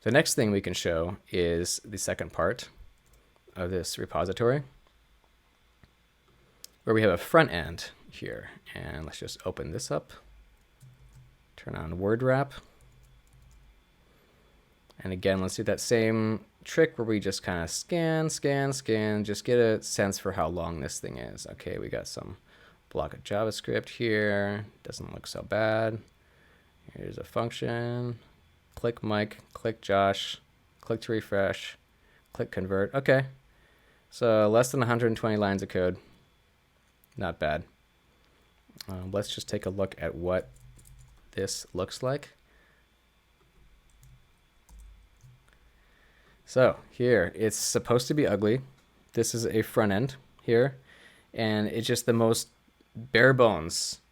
The next thing we can show is the second part of this repository, where we have a front end here. And let's just open this up, turn on word wrap. And again, let's do that same trick where we just kind of scan, just get a sense for how long this thing is. Okay, we got some block of JavaScript here. Doesn't look so bad. Here's a function. Click Mike, click Josh, click to refresh, click convert. Okay, so less than 120 lines of code. Not bad. Let's just take a look at what this looks like. So here, it's supposed to be ugly. This is a front end here, and it's just the most bare bones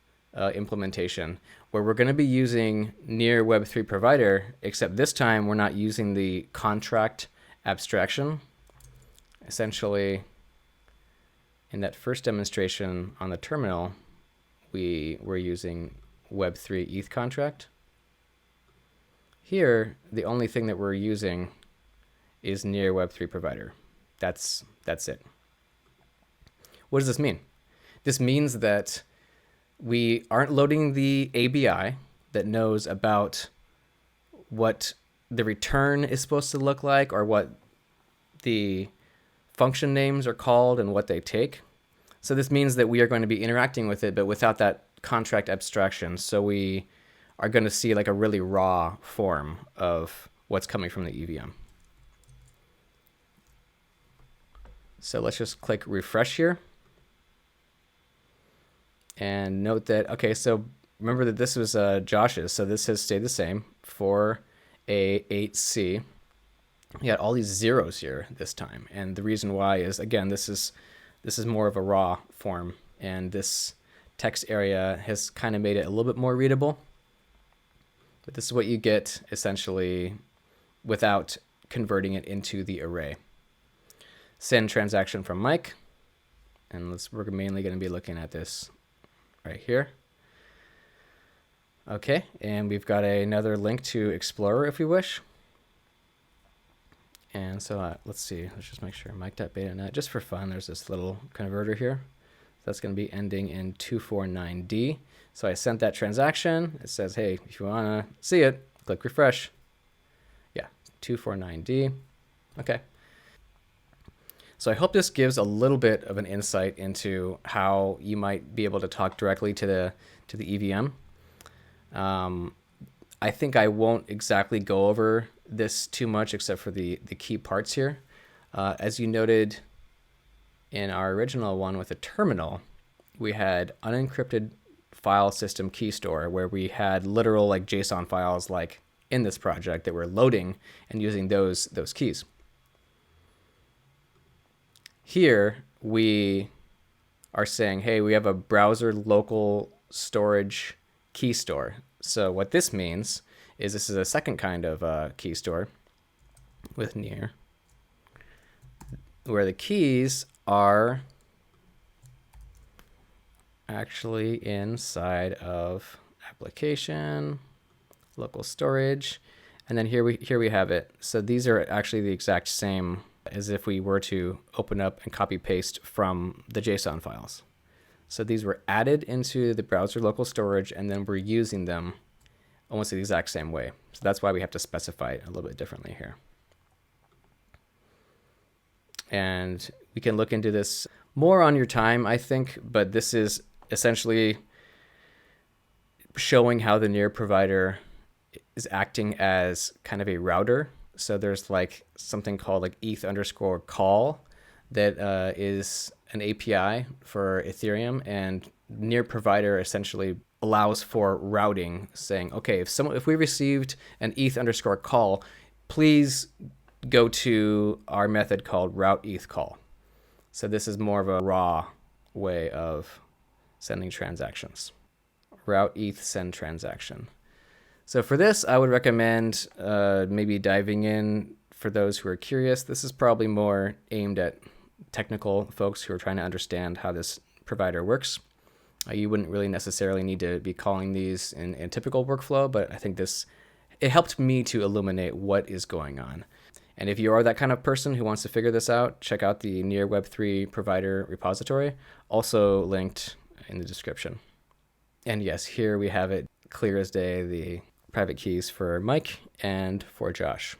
implementation where we're going to be using NEAR Web3 Provider, except this time we're not using the contract abstraction. Essentially, in that first demonstration on the terminal, we were using Web3 ETH contract. Here, the only thing that we're using is NEAR Web3 Provider. That's it. What does this mean? This means that we aren't loading the ABI that knows about what the return is supposed to look like or what the function names are called and what they take. So this means that we are going to be interacting with it, but without that contract abstraction. So we are going to see like a really raw form of what's coming from the EVM. So let's just click refresh here. And note that, okay, so remember that this was Josh's, so this has stayed the same for A8C. You got all these zeros here this time. And the reason why is, again, this is more of a raw form, and this text area has kind of made it a little bit more readable. But this is what you get essentially without converting it into the array. Send transaction from Mike. And we're mainly going to be looking at this right here. Okay, and we've got another link to Explorer if we wish. And so let's see, let's just make sure Mike.betanet, just for fun, there's this little converter here. That's going to be ending in 249D. So I sent that transaction. It says, hey, if you want to see it, click refresh. Yeah, 249D. Okay. So I hope this gives a little bit of an insight into how you might be able to talk directly to the EVM. I think I won't exactly go over this too much except for the key parts here. As you noted in our original one with the terminal, we had unencrypted file system key store where we had literal like JSON files like in this project that were loading and using those keys. Here we are saying, hey, we have a browser local storage key store. So what this means is this is a second kind of key store with NEAR, where the keys are actually inside of application, local storage, and then here we have it. So these are actually the exact same as if we were to open up and copy paste from the JSON files. So these were added into the browser local storage, and then we're using them almost the exact same way. So that's why we have to specify it a little bit differently here. And we can look into this more on your time, I think, but this is essentially showing how the NEAR provider is acting as kind of a router. So there's like something called like ETH_call that is an API for Ethereum, and NEAR provider essentially allows for routing, saying, okay, if we received an ETH_call, please go to our method called route ETH call. So this is more of a raw way of sending transactions. Route ETH send transaction. So for this, I would recommend maybe diving in for those who are curious. This is probably more aimed at technical folks who are trying to understand how this provider works. You wouldn't really necessarily need to be calling these in typical workflow, but I think this it helped me to illuminate what is going on. And if you are that kind of person who wants to figure this out, check out the NEAR Web3 Provider repository, also linked in the description. And yes, here we have it clear as day, the private keys for Mike and for Josh.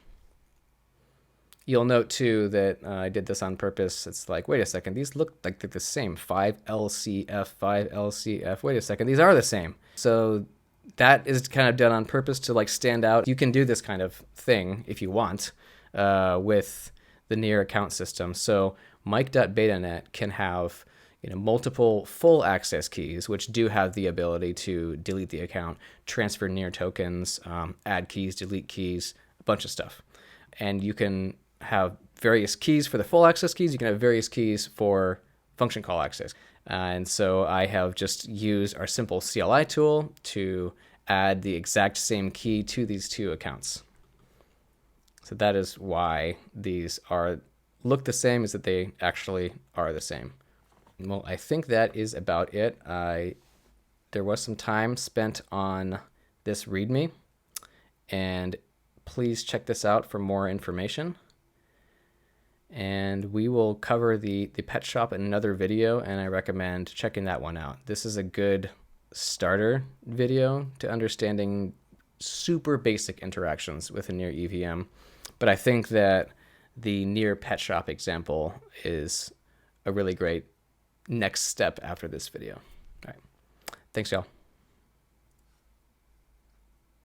You'll note too that I did this on purpose. It's like, wait a second, these look like they're the same. 5LCF, 5LCF. Wait a second, these are the same. So that is kind of done on purpose to like stand out. You can do this kind of thing if you want with the NEAR account system. So Mike.betanet can have multiple full access keys, which do have the ability to delete the account, transfer NEAR tokens, add keys, delete keys, a bunch of stuff. And you can have various keys for the full access keys. You can have various keys for function call access. And so I have just used our simple CLI tool to add the exact same key to these two accounts. So that is why these look the same, is that they actually are the same. Well, I think that is about it. There was some time spent on this README, and please check this out for more information. And we will cover the pet shop in another video, and I recommend checking that one out. This is a good starter video to understanding super basic interactions with a NEAR EVM. But I think that the NEAR pet shop example is a really great next step after this video. All right. Thanks, y'all.